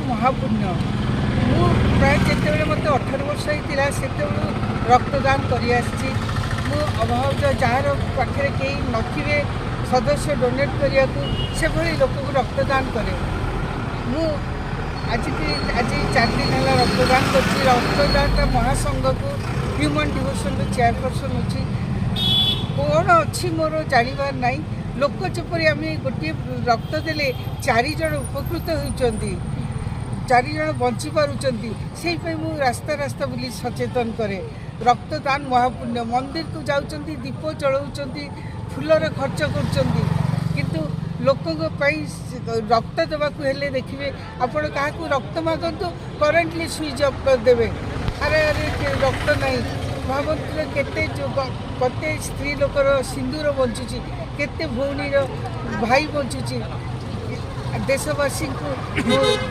महापुण्य मु प्राय जिते मत 18 वर्ष होता से रक्तदान कर अभाव जार पाखे कई नथिबे सदस्य डोनेट करने से भली लोक को रक्तदान करे मु आज 4 दिन है रक्तदान कर रक्तदान महासंघ को ह्यूमन डिवोशन चेयरपर्सन अच्छी कौन अच्छी मोर जानवर ना लोक जपरी आम गोटे रक्त देले 4 जन उपकृत होती 4 जन बंची पार्टी से रास्ता रास्ता बुली सचेतन करे रक्तदान महापुण्य मंदिर को जाऊँच दीप जलाऊँ फूलर खर्च कर लोकों रक्त देवाक हेले देखिए आपण क्या रक्त मागतु करेन्टली स्विच अफ करदे अरे अरे रक्त नहीं भावतु केते स्त्री लोकर सिंदूर बंचुची केते भौणीर भाई बंचुची देशवासी को